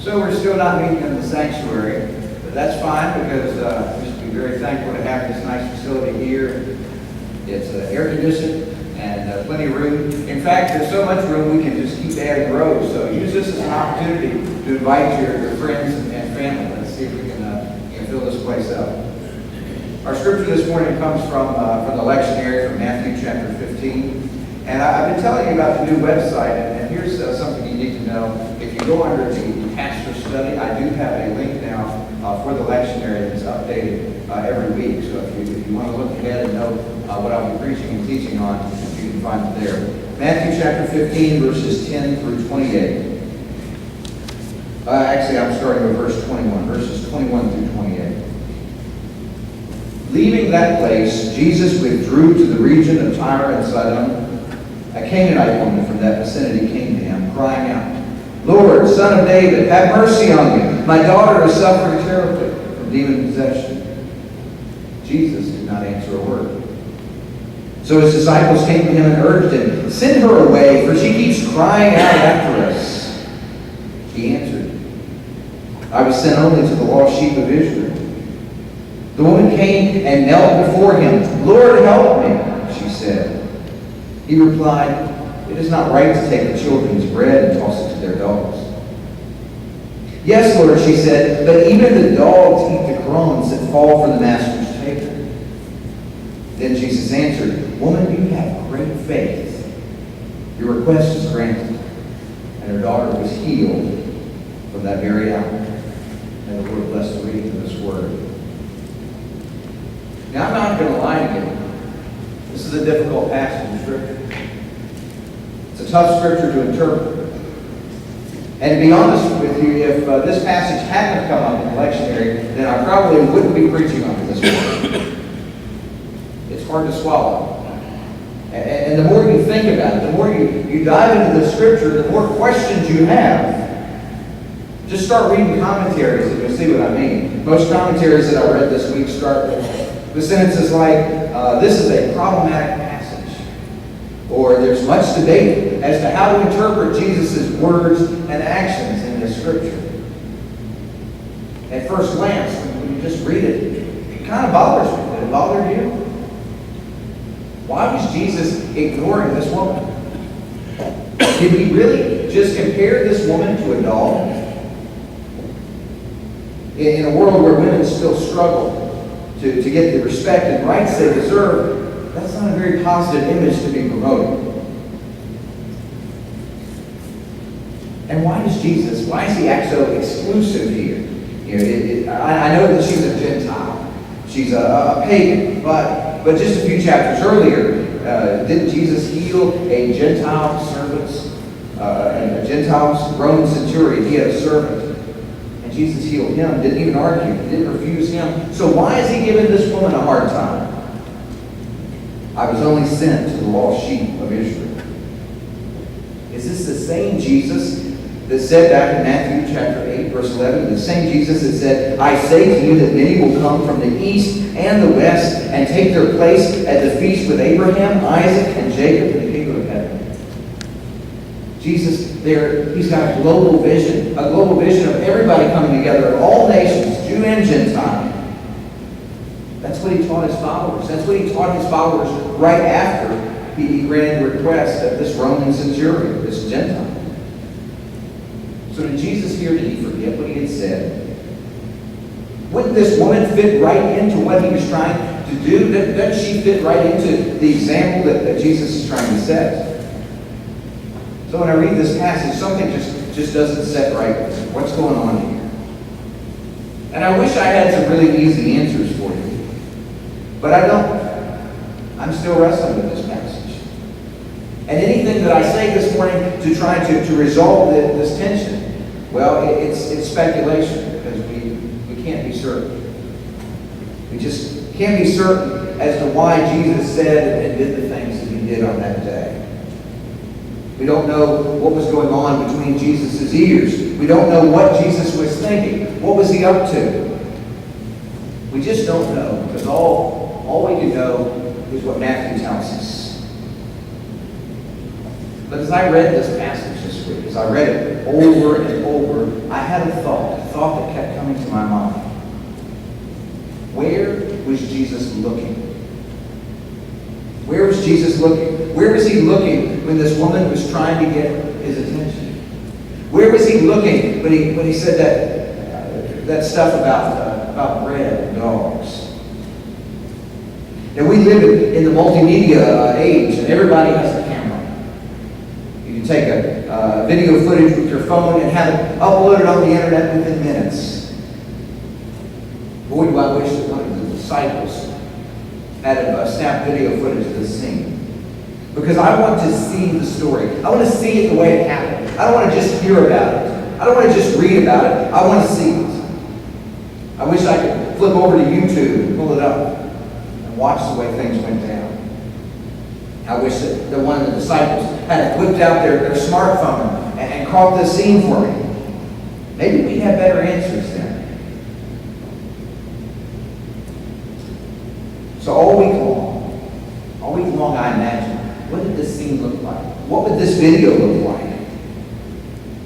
So we're still not meeting in the sanctuary, but that's fine because we should be very thankful to have this nice facility here. It's air conditioned and plenty of room. In fact, there's so much room we can just keep adding rows. So use this as an opportunity to invite your friends and family. Let's see if we can fill this place up. Our scripture this morning comes from the lectionary from Matthew chapter 15. And I've been telling you about the new website, and here's something you need to know. If you go under the pastor study, I do have a link now for the lectionary that's updated every week. So if you want to look ahead and know what I'll be preaching and teaching on, you can find it there. Matthew chapter 15, verses 10 through 28. Actually, I'm starting with verse 21, verses 21 through 28. Leaving that place, Jesus withdrew to the region of Tyre and Sidon. A Canaanite woman from that vicinity came to him, crying out, "Lord, Son of David, have mercy on me. My daughter is suffering terribly from demon possession." Jesus did not answer a word. So his disciples came to him and urged him, "Send her away, for she keeps crying out after us." He answered, "I was sent only to the lost sheep of Israel." The woman came and knelt before him. "Lord, help me," she said. He replied, "It is not right to take the children's bread and toss it to their dogs." "Yes, Lord," she said, "but even the dogs eat the crumbs that fall from the master's table." Then Jesus answered, "Woman, you have great faith. Your request is granted." And her daughter was healed from that very hour. May the Lord bless the reading of this word. Now, I'm not going to lie to you. This is a difficult passage of Scripture. It's a tough Scripture to interpret. And to be honest with you, if this passage hadn't come up in the lectionary, then I probably wouldn't be preaching on it this morning. It's hard to swallow. And the more you think about it, the more you dive into the Scripture, the more questions you have. Just start reading commentaries and you'll see what I mean. Most commentaries that I read this week start with sentences like, "This is a problematic passage," or "There's much debate as to how to interpret Jesus' words and actions in this Scripture." At first glance, when you just read it, it kind of bothers me. Did it bother you? Why was Jesus ignoring this woman? Did he really just compare this woman to a dog? In a world where women still struggle to get the respect and rights they deserve, that's not a very positive image to be promoted. And why is he act so exclusive here? I know that she's a Gentile. She's a pagan, but just a few chapters earlier, didn't Jesus heal a Gentile servant, a Gentile Roman centurion? He had a servant. Jesus healed him, didn't even argue, didn't refuse him. So why is he giving this woman a hard time? "I was only sent to the lost sheep of Israel." Is this the same Jesus that said back in Matthew chapter 8, verse 11, the same Jesus that said, "I say to you that many will come from the east and the west and take their place at the feast with Abraham, Isaac, and Jacob in the kingdom of heaven"? Jesus there, he's got a global vision of everybody coming together, of all nations, Jew and Gentile. That's what he taught his followers. That's what he taught his followers right after he granted the request of this Roman centurion, this Gentile. So did Jesus here, did he forget what he had said? Wouldn't this woman fit right into what he was trying to do? Doesn't she fit right into the example that Jesus is trying to set? So when I read this passage, something just doesn't set right with me. What's going on here? And I wish I had some really easy answers for you. But I don't. I'm still wrestling with this passage. And anything that I say this morning to try to resolve this tension, well, it's speculation because we can't be certain. We just can't be certain as to why Jesus said and did the things that he did on that day. We don't know what was going on between Jesus' ears. We don't know what Jesus was thinking. What was he up to? We just don't know, because all we can know is what Matthew tells us. But as I read this passage this this week. As I read it over and over, I had a thought that kept coming to my mind. Where was Jesus looking? Where was Jesus looking? Where was he looking when this woman was trying to get his attention? Where was he looking when he said that stuff about bread and dogs? Now, we live in the multimedia age, and everybody has a camera. You can take a video footage with your phone and have it uploaded on the internet within minutes. Boy, do I wish that one of the disciples had a snap video footage of this scene. Because I want to see the story. I want to see it the way it happened. I don't want to just hear about it. I don't want to just read about it. I want to see it. I wish I could flip over to YouTube and pull it up and watch the way things went down. I wish that one of the disciples had whipped out their smartphone and caught this scene for me. Maybe we'd have better answers then. So all week long, I imagined, what did this scene look like? What would this video look like?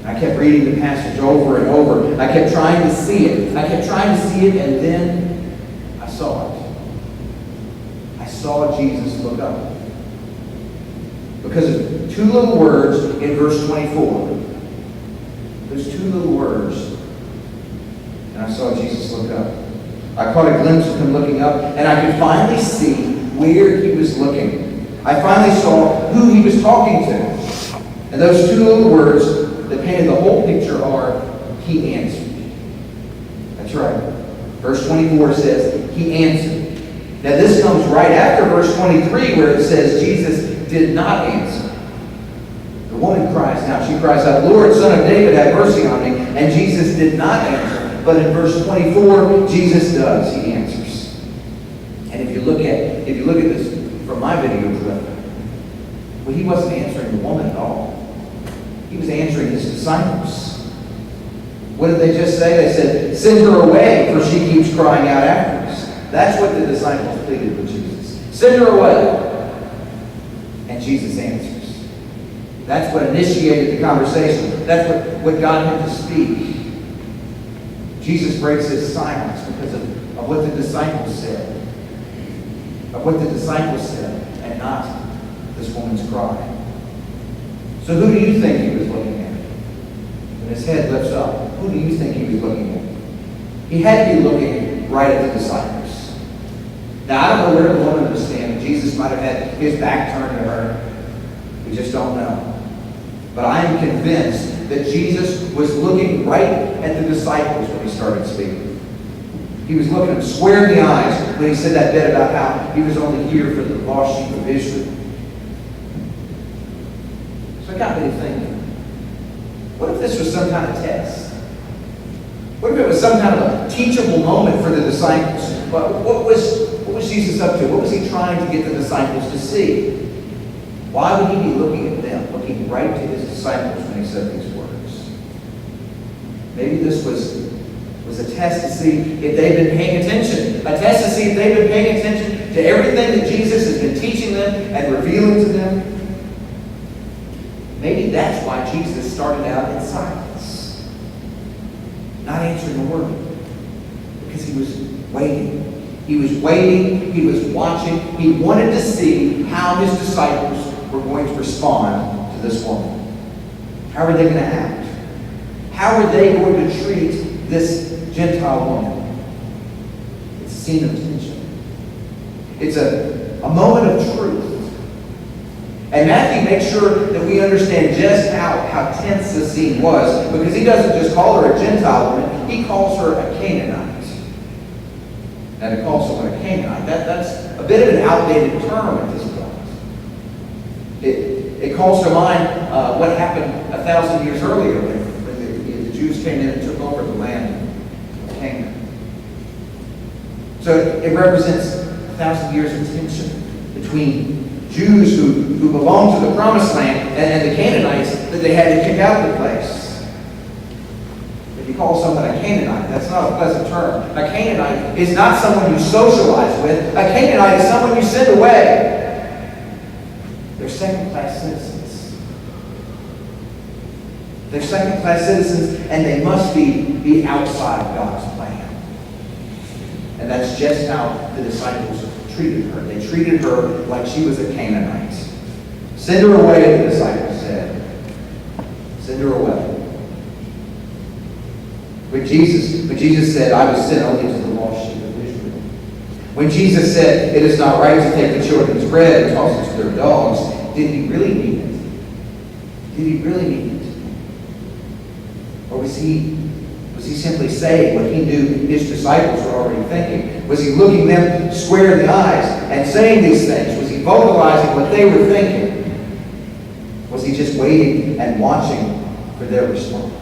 And I kept reading the passage over and over. I kept trying to see it. I kept trying to see it, and then I saw it. I saw Jesus look up. Because of two little words in verse 24. Those two little words. And I saw Jesus look up. I caught a glimpse of him looking up, and I could finally see where he was looking. I finally saw who he was talking to. And those two little words that painted the whole picture are, he answered. That's right. Verse 24 says, he answered. Now this comes right after verse 23 where it says, Jesus did not answer. The woman cries out. She cries out, Lord, Son of David, have mercy on me. And Jesus did not answer. But in verse 24, Jesus does. He answers. And if you look at this from my video clip, well, he wasn't answering the woman at all. He was answering his disciples. What did they just say? They said, send her away, for she keeps crying out after us. That's what the disciples pleaded with Jesus. Send her away. And Jesus answers. That's what initiated the conversation. That's what got him to speak. Jesus breaks his silence because of what the disciples said. Of what the disciples said, and not this woman's cry. So who do you think he was looking at? When his head lifts up, who do you think he was looking at? He had to be looking right at the disciples. Now, I don't know where the woman was standing. Jesus might have had his back turned to her. We just don't know. But I am convinced that Jesus was looking right at the disciples when he started speaking. He was looking them square in the eyes when he said that bit about how he was only here for the lost sheep of Israel. So it got me to thinking, what if this was some kind of test? What if it was some kind of a teachable moment for the disciples? What was Jesus up to? What was he trying to get the disciples to see? Why would he be looking at them, looking right to his disciples when he said these words? Maybe this was a test to see if they've been paying attention. A test to see if they've been paying attention to everything that Jesus has been teaching them and revealing to them. Maybe that's why Jesus started out in silence, not answering a word, because he was waiting. He was waiting. He was watching. He wanted to see how his disciples were going to respond to this woman. How are they going to act? How are they going to treat this Gentile woman? It's a scene of tension. It's a moment of truth. And Matthew makes sure that we understand just how tense this scene was, because he doesn't just call her a Gentile woman, he calls her a Canaanite. And to call someone a Canaanite, that's a bit of an outdated term at this point. It calls to mind what happened 1,000 years earlier when the Jews came in and took over the land of Canaan. So it represents 1,000 years of tension between Jews who belonged to the Promised Land and the Canaanites that they had to kick out of the place. If you call someone a Canaanite, that's not a pleasant term. A Canaanite is not someone you socialize with. A Canaanite is someone you send away. They're second-class citizens. They're second-class citizens, and they must be outside of God's plan. And that's just how the disciples treated her. They treated her like she was a Canaanite. Send her away, the disciples said. Send her away. When Jesus said, I was sent only to the lost sheep of Israel. When Jesus said, it is not right to take the children's bread and toss it to their dogs, did he really mean it? Did he really mean it? Or was he simply saying what he knew his disciples were already thinking? Was he looking them square in the eyes and saying these things? Was he vocalizing what they were thinking? Was he just waiting and watching for their response?